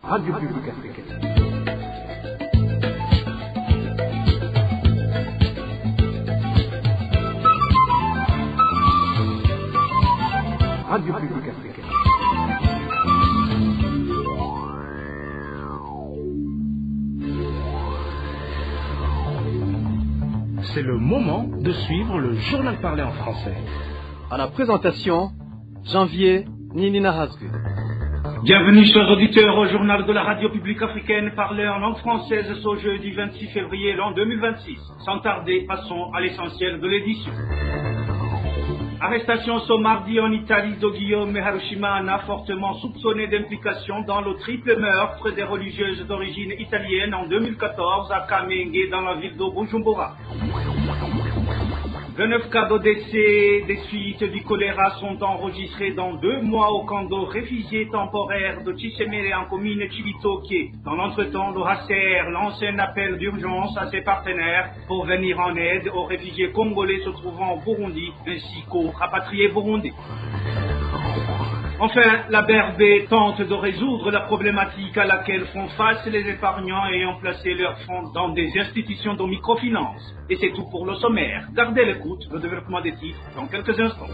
Radio Publique Africaine. Radio Publique Africaine. C'est le moment de suivre le journal parlé en français. À la présentation, Janvier Ninina Hazgu. Bienvenue chers auditeurs au journal de la radio publique africaine parlé en langue française ce jeudi 26 février l'an 2026. Sans tarder, passons à l'essentiel de l'édition. Arrestation ce mardi en Italie de Guillaume Harushimana, fortement soupçonné d'implication dans le triple meurtre des religieuses d'origine italienne en 2014 à Kamenge dans la ville de Bujumbura. 29 cas de décès des suites du choléra sont enregistrés dans 2 mois au camp de réfugiés temporaires de Chisemere en commune Chibitoke. Dans l'entretemps, le HCR lance un appel d'urgence à ses partenaires pour venir en aide aux réfugiés congolais se trouvant au Burundi ainsi qu'aux rapatriés burundais. Enfin, la BRB tente de résoudre la problématique à laquelle font face les épargnants ayant placé leurs fonds dans des institutions de microfinance. Et c'est tout pour le sommaire. Gardez l'écoute, le développement des titres dans quelques instants.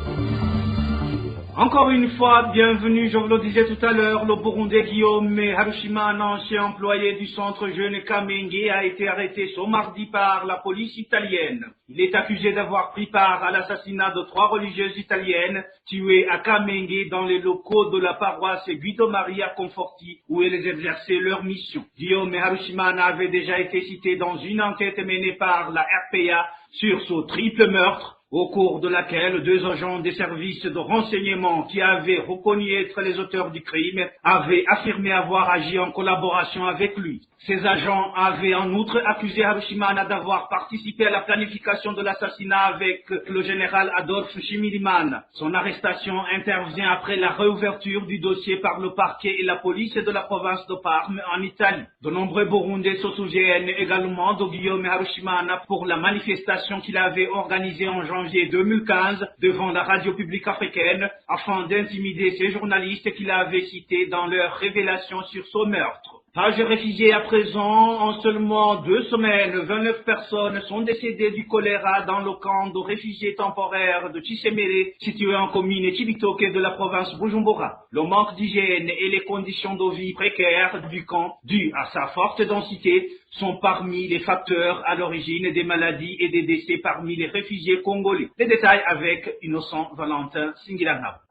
Encore une fois, bienvenue, je vous le disais tout à l'heure, le Burundais Guillaume Harushimana, un ancien employé du centre jeune Kamenge, a été arrêté ce mardi par la police italienne. Il est accusé d'avoir pris part à l'assassinat de 3 religieuses italiennes tuées à Kamenge dans les locaux de la paroisse Guido Maria Conforti où elles exerçaient leur mission. Guillaume Harushimana avait déjà été cité dans une enquête menée par la RPA sur ce triple meurtre, au cours de laquelle 2 agents des services de renseignement qui avaient reconnu être les auteurs du crime avaient affirmé avoir agi en collaboration avec lui. Ces agents avaient en outre accusé Harushimana d'avoir participé à la planification de l'assassinat avec le général Adolphe Shimirimana. Son arrestation intervient après la réouverture du dossier par le parquet et la police de la province de Parme en Italie. De nombreux Burundais se souviennent également de Guillaume Harushimana pour la manifestation qu'il avait organisée en janvier 2015 devant la radio publique africaine afin d'intimider ces journalistes qu'il avait cités dans leurs révélations sur ce meurtre. Page réfugiés à présent, en seulement 2 semaines, 29 personnes sont décédées du choléra dans le camp de réfugiés temporaires de Chisemere, situé en commune Chibitoke de la province Bujumbura. Le manque d'hygiène et les conditions de vie précaires du camp, dues à sa forte densité, sont parmi les facteurs à l'origine des maladies et des décès parmi les réfugiés congolais. Les détails avec Innocent Valentin Singilana.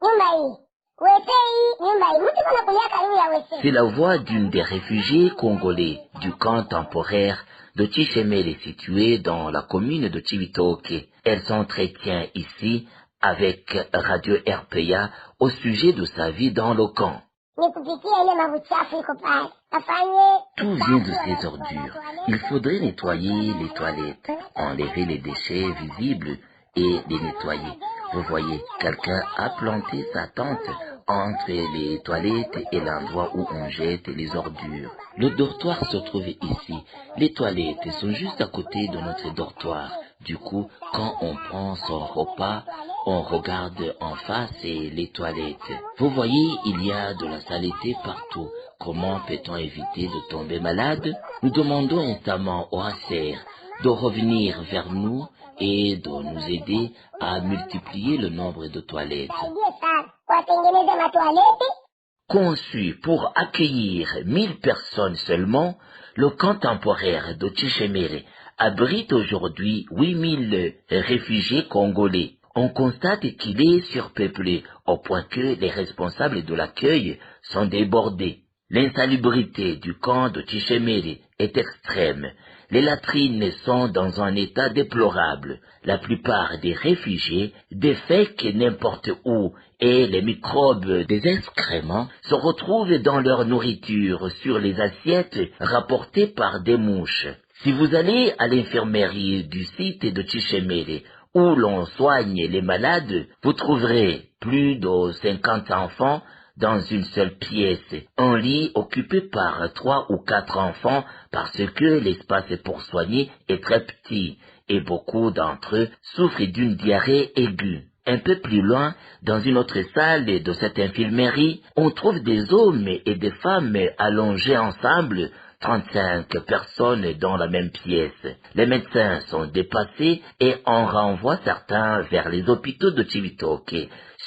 C'est la voix d'une des réfugiés congolais du camp temporaire de Chisemere situé dans la commune de Chibitoke. Elle s'entretient ici avec Radio RPA au sujet de sa vie dans le camp. Tout vient de ces ordures. Il faudrait nettoyer les toilettes, enlever les déchets visibles et les nettoyer. Vous voyez, quelqu'un a planté sa tente entre les toilettes et l'endroit où on jette les ordures. Le dortoir se trouve ici. Les toilettes sont juste à côté de notre dortoir. Du coup, quand on prend son repas, on regarde en face les toilettes. Vous voyez, il y a de la saleté partout. Comment peut-on éviter de tomber malade? Nous demandons instamment au HCR de revenir vers nous et de nous aider à multiplier le nombre de toilettes. Conçu pour accueillir 1000 personnes seulement, le camp temporaire de Chisemere abrite aujourd'hui 8000 réfugiés congolais. On constate qu'il est surpeuplé au point que les responsables de l'accueil sont débordés. L'insalubrité du camp de Chisemere est extrême. Les latrines sont dans un état déplorable. La plupart des réfugiés défèquent n'importe où et les microbes des excréments se retrouvent dans leur nourriture sur les assiettes rapportées par des mouches. Si vous allez à l'infirmerie du site de Chisemere où l'on soigne les malades, vous trouverez plus de 50 enfants dans une seule pièce, un lit occupé par 3 ou 4 enfants parce que l'espace pour soigner est très petit et beaucoup d'entre eux souffrent d'une diarrhée aiguë. Un peu plus loin, dans une autre salle de cette infirmerie, on trouve des hommes et des femmes allongés ensemble, 35 personnes dans la même pièce. Les médecins sont dépassés et on renvoie certains vers les hôpitaux de Cibitoke,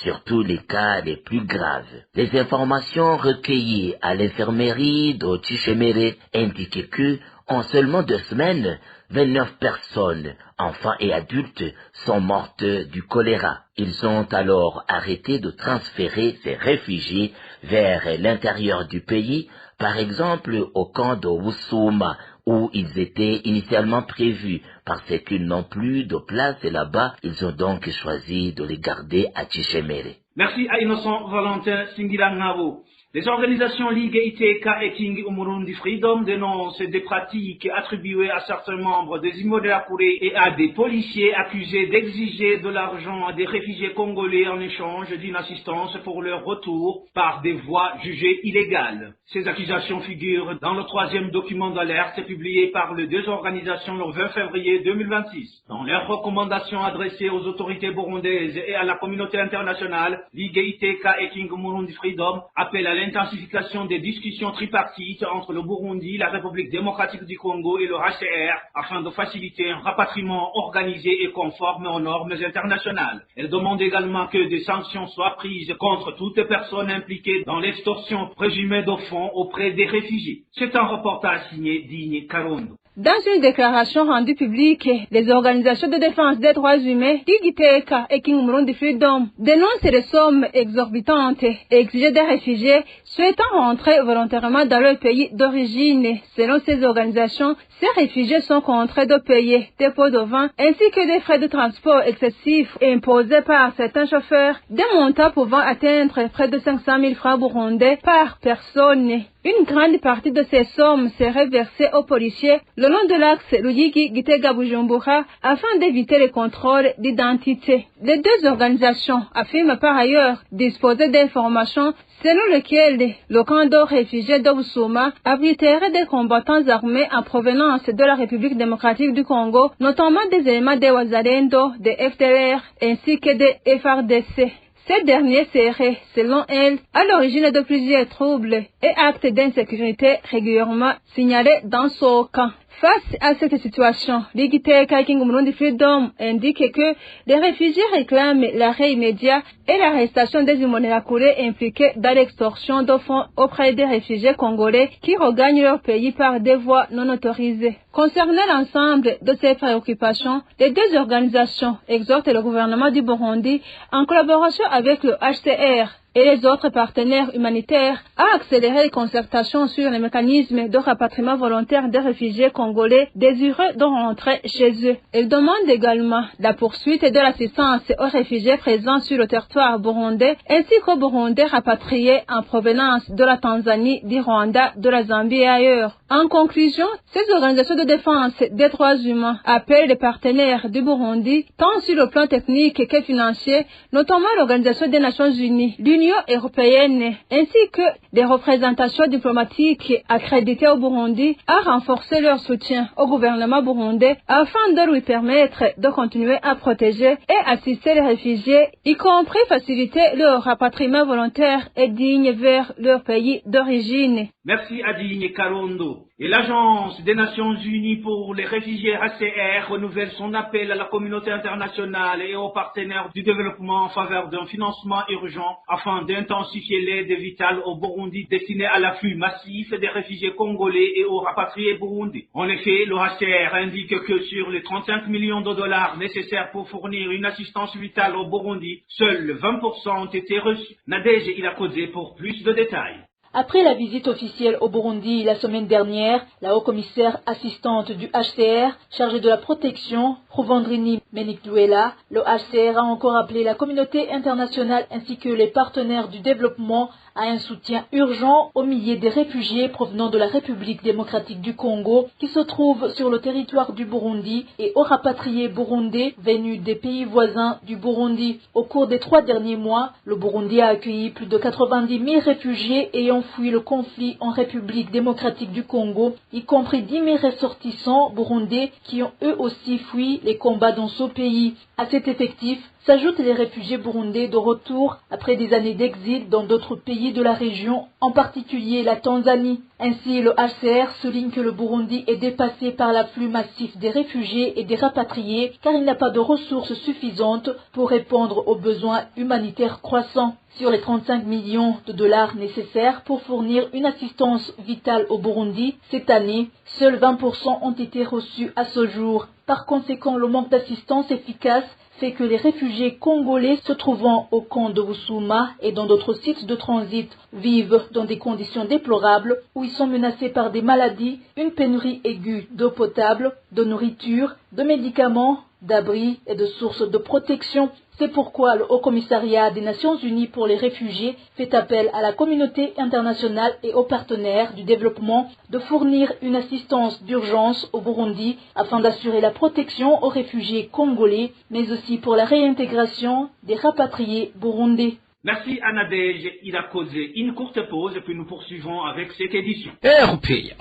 surtout les cas les plus graves. Les informations recueillies à l'infirmerie de Tshishemere indiquent que, en seulement 2 semaines, 29 personnes, enfants et adultes, sont mortes du choléra. Ils ont alors arrêté de transférer ces réfugiés vers l'intérieur du pays, par exemple au camp de Wusuma, où ils étaient initialement prévus, parce qu'ils n'ont plus de place là-bas, ils ont donc choisi de les garder à Tshishemere. Merci à Innocent Valentin Singilangabo. Les organisations Ligue ITK et King Umurundi Freedom dénoncent des pratiques attribuées à certains membres des Imbonerakure et à des policiers accusés d'exiger de l'argent à des réfugiés congolais en échange d'une assistance pour leur retour par des voies jugées illégales. Ces accusations figurent dans le 3e document d'alerte publié par les 2 organisations le 20 février 2026. Dans leurs recommandations adressées aux autorités burundaises et à la communauté internationale, Ligue ITK et King Umurundi Freedom appellent à l'intensification des discussions tripartites entre le Burundi, la République démocratique du Congo et le HCR afin de faciliter un rapatriement organisé et conforme aux normes internationales. Elle demande également que des sanctions soient prises contre toutes les personnes impliquées dans l'extorsion présumée de fonds auprès des réfugiés. C'est un reportage signé Digne Karondo. Dans une déclaration rendue publique, les organisations de défense des droits humains, IGTK et King Umurundi Freedom, dénoncent les sommes exorbitantes exigées des réfugiés souhaitant rentrer volontairement dans leur pays d'origine. Selon ces organisations, ces réfugiés sont contraints de payer des pots de vin ainsi que des frais de transport excessifs imposés par certains chauffeurs, des montants pouvant atteindre près de 500 000 francs burundais par personne. Une grande partie de ces sommes serait versée aux policiers le long de l'axe Ruyigi-Gitega-Bujumbura afin d'éviter les contrôles d'identité. Les 2 organisations affirment par ailleurs disposer d'informations selon lesquelles le camp de réfugiés de Wusuma abriterait des combattants armés en provenance de la République démocratique du Congo, notamment des éléments des Wazalendo, des FDLR ainsi que des FRDC. Ces derniers seraient, selon elle, à l'origine de plusieurs troubles et actes d'insécurité régulièrement signalés dans ce camp. Face à cette situation, l'IGTK King Umurundi Freedom indique que les réfugiés réclament l'arrêt immédiat et l'arrestation des Imbonerakure impliqués dans l'extorsion de fonds auprès des réfugiés congolais qui regagnent leur pays par des voies non autorisées. Concernant l'ensemble de ces préoccupations, les 2 organisations exhortent le gouvernement du Burundi, en collaboration avec le HCR et les autres partenaires humanitaires, à accélérer les concertations sur les mécanismes de rapatriement volontaire des réfugiés congolais désireux de rentrer chez eux. Ils demandent également la poursuite de l'assistance aux réfugiés présents sur le territoire burundais ainsi qu'aux Burundais rapatriés en provenance de la Tanzanie, du Rwanda, de la Zambie et ailleurs. En conclusion, ces organisations de défense des droits humains appellent les partenaires du Burundi, tant sur le plan technique que financier, notamment l'Organisation des Nations Unies, l'Union européenne, ainsi que des représentations diplomatiques accréditées au Burundi, à renforcer leur soutien au gouvernement burundais afin de lui permettre de continuer à protéger et assister les réfugiés, y compris faciliter leur rapatriement volontaire et digne vers leur pays d'origine. Merci Adigne Karondo. Et l'Agence des Nations Unies pour les réfugiés HCR renouvelle son appel à la communauté internationale et aux partenaires du développement en faveur d'un financement urgent afin d'intensifier l'aide vitale au Burundi destinée à l'afflux massif des réfugiés congolais et aux rapatriés burundais. En effet, le HCR indique que sur les 35 millions de dollars nécessaires pour fournir une assistance vitale au Burundi, seuls 20% ont été reçus. Nadège Ilakodze pour plus de détails. Après la visite officielle au Burundi la semaine dernière, la haut-commissaire assistante du HCR, chargée de la protection, Ruvandrini Menikduela, le HCR a encore appelé la communauté internationale ainsi que les partenaires du développement à un soutien urgent aux milliers de réfugiés provenant de la République démocratique du Congo qui se trouvent sur le territoire du Burundi et aux rapatriés burundais venus des pays voisins du Burundi. Au cours des 3 derniers mois, le Burundi a accueilli plus de 90 000 réfugiés ayant fui le conflit en République démocratique du Congo, y compris 10 000 ressortissants burundais qui ont eux aussi fui les combats dans ce pays. À cet effectif s'ajoutent les réfugiés burundais de retour après des années d'exil dans d'autres pays de la région, en particulier la Tanzanie. Ainsi, le HCR souligne que le Burundi est dépassé par l'afflux massif des réfugiés et des rapatriés car il n'a pas de ressources suffisantes pour répondre aux besoins humanitaires croissants. Sur les 35 millions de dollars nécessaires pour fournir une assistance vitale au Burundi, cette année, seuls 20% ont été reçus à ce jour. Par conséquent, le manque d'assistance efficace fait que les réfugiés congolais se trouvant au camp de Wusuma et dans d'autres sites de transit vivent dans des conditions déplorables où ils sont menacés par des maladies, une pénurie aiguë d'eau potable, de nourriture, de médicaments, d'abris et de sources de protection. C'est pourquoi le Haut-Commissariat des Nations Unies pour les réfugiés fait appel à la communauté internationale et aux partenaires du développement de fournir une assistance d'urgence au Burundi afin d'assurer la protection aux réfugiés congolais, mais aussi pour la réintégration des rapatriés burundais. Merci Anadège Irakoze. Une courte pause et puis nous poursuivons avec cette édition. RPA.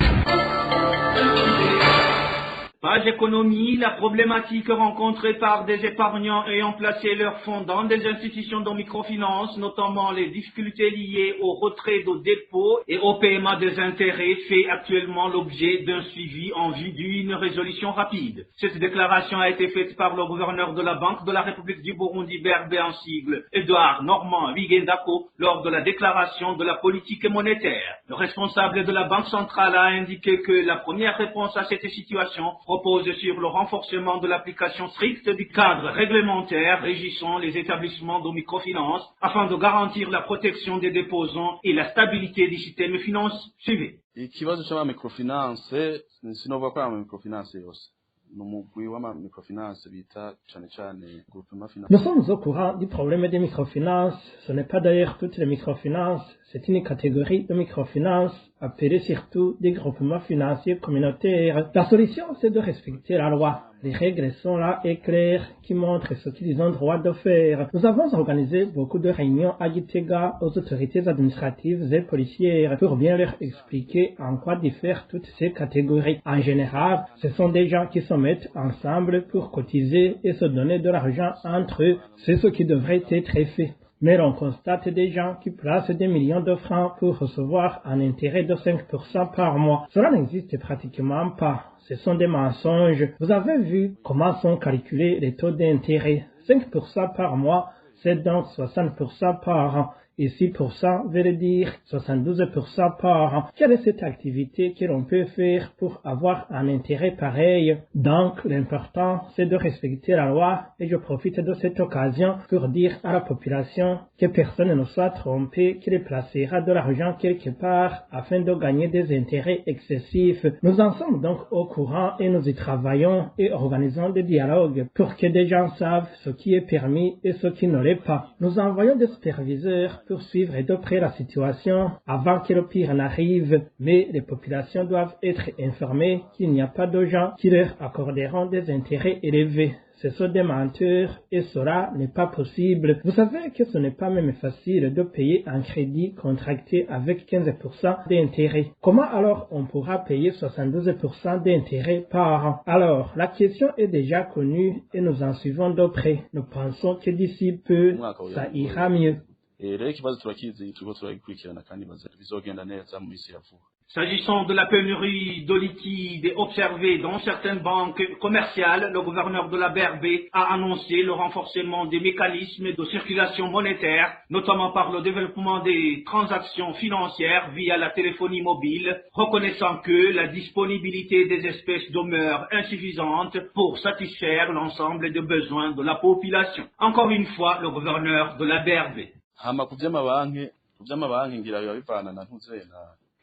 Page économie, la problématique rencontrée par des épargnants ayant placé leurs fonds dans des institutions de microfinance, notamment les difficultés liées au retrait de dépôts et au paiement des intérêts, fait actuellement l'objet d'un suivi en vue d'une résolution rapide. Cette déclaration a été faite par le gouverneur de la Banque de la République du Burundi, BRB en sigle, Edouard Normand Wigendako, lors de la déclaration de la politique monétaire. Le responsable de la Banque centrale a indiqué que la première réponse à cette situation propose sur le renforcement de l'application stricte du cadre réglementaire régissant les établissements de microfinance afin de garantir la protection des déposants et la stabilité du système financier. Suivez. Ikibazo cy'ama microfinance sinova kwa microfinance yose. Nous sommes au courant du problème des microfinances. Ce n'est pas d'ailleurs toutes les microfinances, c'est une catégorie de microfinances appelée surtout des groupements financiers communautaires. La solution, c'est de respecter la loi. Les règles sont là et claires qui montrent ce qu'ils ont droit de faire. Nous avons organisé beaucoup de réunions à Gitega aux autorités administratives et policières pour bien leur expliquer en quoi diffèrent toutes ces catégories. En général, ce sont des gens qui se mettent ensemble pour cotiser et se donner de l'argent entre eux. C'est ce qui devrait être fait. Mais on constate des gens qui placent des millions de francs pour recevoir un intérêt de 5% par mois. Cela n'existe pratiquement pas. Ce sont des mensonges. Vous avez vu comment sont calculés les taux d'intérêt. 5% par mois, c'est donc 60% par an. Et 6% veut dire 72% par an. Quelle est cette activité que l'on peut faire pour avoir un intérêt pareil? Donc, l'important, c'est de respecter la loi et je profite de cette occasion pour dire à la population que personne ne soit trompé qu'il placera de l'argent quelque part afin de gagner des intérêts excessifs. Nous en sommes donc au courant et nous y travaillons et organisons des dialogues pour que des gens savent ce qui est permis et ce qui ne l'est pas. Nous envoyons des superviseurs pour suivre de près la situation avant que le pire n'arrive, mais les populations doivent être informées qu'il n'y a pas de gens qui leur accorderont des intérêts élevés. Ce sont des menteurs et cela n'est pas possible. Vous savez que ce n'est pas même facile de payer un crédit contracté avec 15% d'intérêt. Comment alors on pourra payer 72% d'intérêt par an? Alors, la question est déjà connue et nous en suivons de près. Nous pensons que d'ici peu, ça ira mieux. S'agissant de la pénurie de liquide observée dans certaines banques commerciales, le gouverneur de la BRB a annoncé le renforcement des mécanismes de circulation monétaire, notamment par le développement des transactions financières via la téléphonie mobile, reconnaissant que la disponibilité des espèces demeure insuffisante pour satisfaire l'ensemble des besoins de la population. Encore une fois, le gouverneur de la BRB.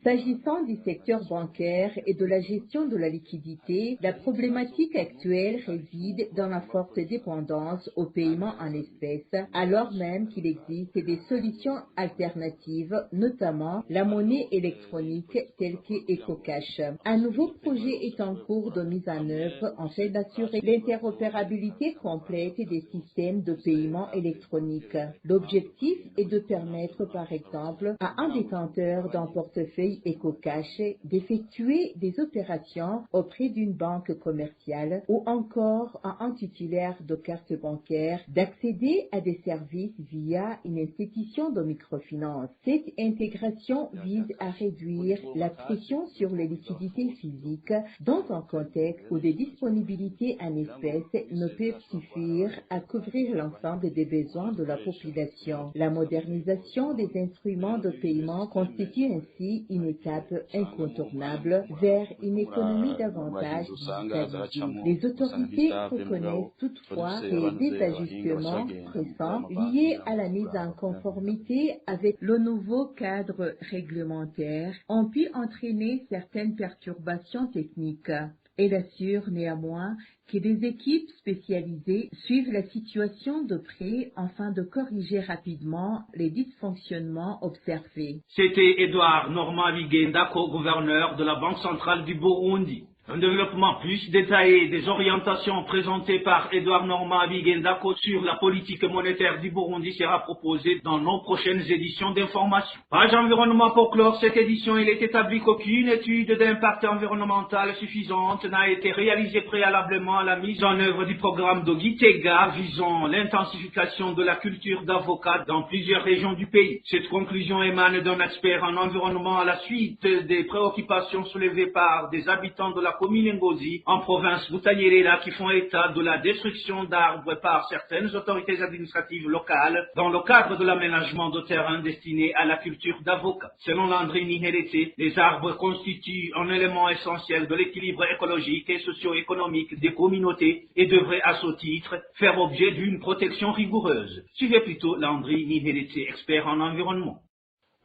S'agissant du secteur bancaire et de la gestion de la liquidité, la problématique actuelle réside dans la forte dépendance au paiement en espèces, alors même qu'il existe des solutions alternatives, notamment la monnaie électronique telle que EcoCash. Un nouveau projet est en cours de mise en œuvre afin d'assurer l'interopérabilité complète des systèmes de paiement électronique. L'objectif est de permettre, par exemple, à un détenteur d'un portefeuille Crédit Ecocash d'effectuer des opérations auprès d'une banque commerciale ou encore à un titulaire de carte bancaire d'accéder à des services via une institution de microfinance. Cette intégration vise à réduire la pression sur les liquidités physiques dans un contexte où des disponibilités en espèces ne peuvent suffire à couvrir l'ensemble des besoins de la population. La modernisation des instruments de paiement constitue ainsi une étape incontournable vers une économie davantage digitalisée. Les autorités reconnaissent toutefois que des ajustements récents liés à la mise en conformité avec le nouveau cadre réglementaire ont pu entraîner certaines perturbations techniques. Elle assure néanmoins que des équipes spécialisées suivent la situation de près afin de corriger rapidement les dysfonctionnements observés. C'était Edouard Normand Bigenda, co-gouverneur de la Banque centrale du Burundi. Un développement plus détaillé des orientations présentées par Edouard Normand Bigenda sur la politique monétaire du Burundi sera proposé dans nos prochaines éditions d'information. Page environnement pour clore cette édition, il est établi qu'aucune étude d'impact environnemental suffisante n'a été réalisée préalablement à la mise en œuvre du programme de Gitega visant l'intensification de la culture d'avocat dans plusieurs régions du pays. Cette conclusion émane d'un expert en environnement à la suite des préoccupations soulevées par des habitants de la commune Ngozi, en province Butanyerera, qui font état de la destruction d'arbres par certaines autorités administratives locales dans le cadre de l'aménagement de terrains destinés à la culture d'avocat. Selon Landry Niherete, les arbres constituent un élément essentiel de l'équilibre écologique et socio-économique des communautés et devraient à ce titre faire objet d'une protection rigoureuse. Suivez plutôt Landry Niherete, expert en environnement.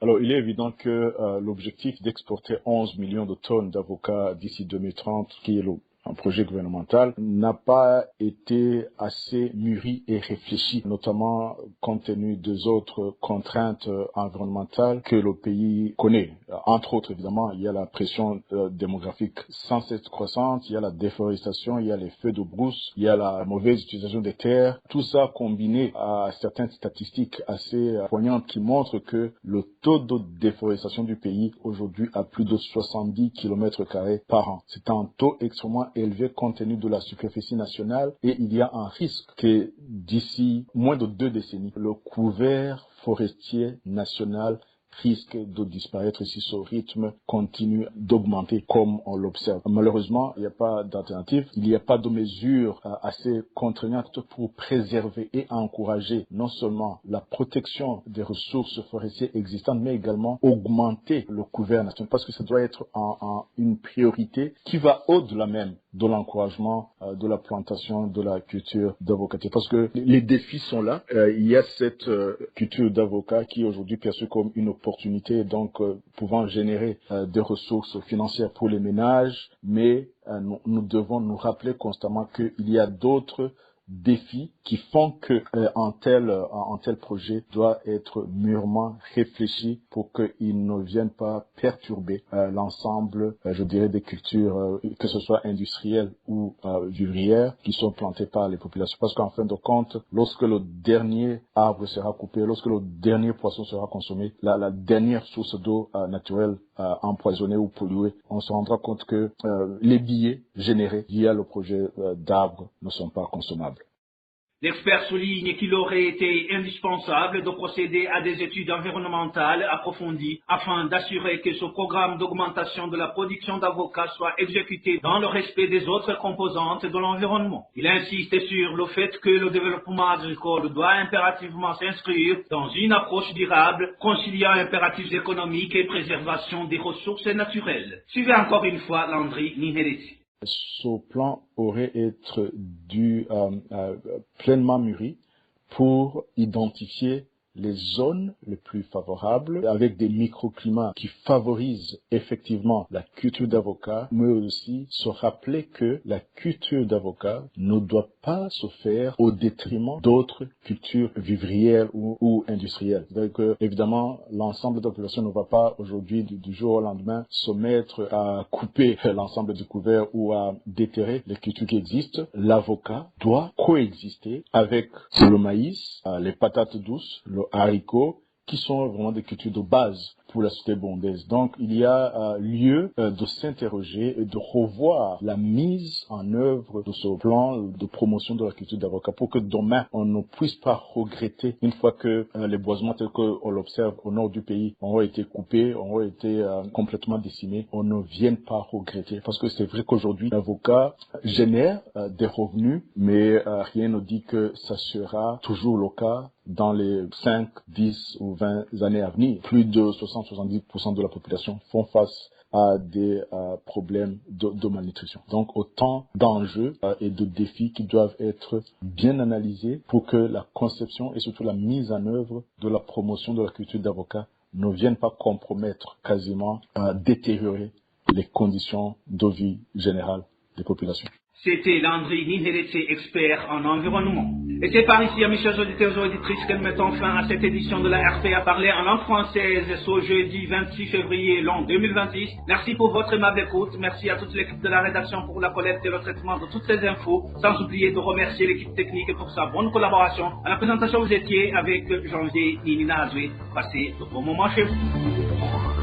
Alors, il est évident que l'objectif d'exporter 11 millions de tonnes d'avocats d'ici 2030, qui est un projet gouvernemental, n'a pas été assez mûri et réfléchi, notamment compte tenu des autres contraintes environnementales que le pays connaît. Entre autres, évidemment, il y a la pression démographique sans cesse croissante, il y a la déforestation, il y a les feux de brousse, il y a la mauvaise utilisation des terres. Tout ça combiné à certaines statistiques assez poignantes qui montrent que le taux de déforestation du pays aujourd'hui a plus de 70 km² par an. C'est un taux extrêmement élevé compte tenu de la superficie nationale et il y a un risque que d'ici moins de 2 décennies, le couvert forestier national risque de disparaître si ce rythme continue d'augmenter comme on l'observe. Malheureusement, il n'y a pas d'alternative. Il n'y a pas de mesures assez contraignantes pour préserver et encourager non seulement la protection des ressources forestières existantes, mais également augmenter le couvert national, parce que ça doit être une priorité qui va au-delà même de l'encouragement de la plantation de la culture d'avocature. Parce que les défis sont là. Il y a cette culture d'avocat qui est aujourd'hui perçue comme une opportunité, donc pouvant générer des ressources financières pour les ménages, mais nous devons nous rappeler constamment qu'il y a d'autres défis qui font que un tel projet doit être mûrement réfléchi pour qu'il ne vienne pas perturber l'ensemble, je dirais, des cultures, que ce soit industrielles ou vivrières, qui sont plantées par les populations. Parce qu'en fin de compte, lorsque le dernier arbre sera coupé, lorsque le dernier poisson sera consommé, la dernière source d'eau naturelle empoisonnée ou polluée, on se rendra compte que les billets générés via le projet d'arbres ne sont pas consommables. L'expert souligne qu'il aurait été indispensable de procéder à des études environnementales approfondies afin d'assurer que ce programme d'augmentation de la production d'avocats soit exécuté dans le respect des autres composantes de l'environnement. Il insiste sur le fait que le développement agricole doit impérativement s'inscrire dans une approche durable, conciliant impératifs économiques et préservation des ressources naturelles. Suivez encore une fois Landry Niherete. Ce plan aurait été pleinement mûri pour identifier les zones les plus favorables avec des microclimats qui favorisent effectivement la culture d'avocat, mais aussi se rappeler que la culture d'avocat ne doit pas se faire au détriment d'autres cultures vivrières ou industrielles. Donc évidemment, l'ensemble de la population ne va pas aujourd'hui du jour au lendemain se mettre à couper l'ensemble du couvert ou à déterrer les cultures qui existent. L'avocat doit coexister avec le maïs, les patates douces, le haricot, qui sont vraiment des cultures de base pour la société burundaise. Donc, il y a lieu de s'interroger et de revoir la mise en œuvre de ce plan de promotion de la culture d'avocat pour que demain, on ne puisse pas regretter, une fois que les boisements tels qu'on l'observe au nord du pays ont été coupés, ont été complètement décimés, on ne vienne pas regretter. Parce que c'est vrai qu'aujourd'hui, l'avocat génère des revenus, mais rien ne dit que ça sera toujours le cas dans les 5, 10 ou 20 années à venir. Plus de 60-70% de la population font face à des problèmes de malnutrition. Donc autant d'enjeux et de défis qui doivent être bien analysés pour que la conception et surtout la mise en œuvre de la promotion de la culture d'avocat ne viennent pas compromettre, quasiment détériorer les conditions de vie générale des populations. C'était Landry Ninheletse, expert en environnement. Et c'est par ici, mes chers auditeurs et auditrices, que nous mettons fin à cette édition de la RPA parler en langue française ce jeudi 26 février l'an 2026. Merci pour votre aimable écoute. Merci à toute l'équipe de la rédaction pour la collecte et le traitement de toutes ces infos. Sans oublier de remercier l'équipe technique pour sa bonne collaboration. À la présentation, vous étiez avec Janvier Ninina Azoué. Passez de bons moments chez vous.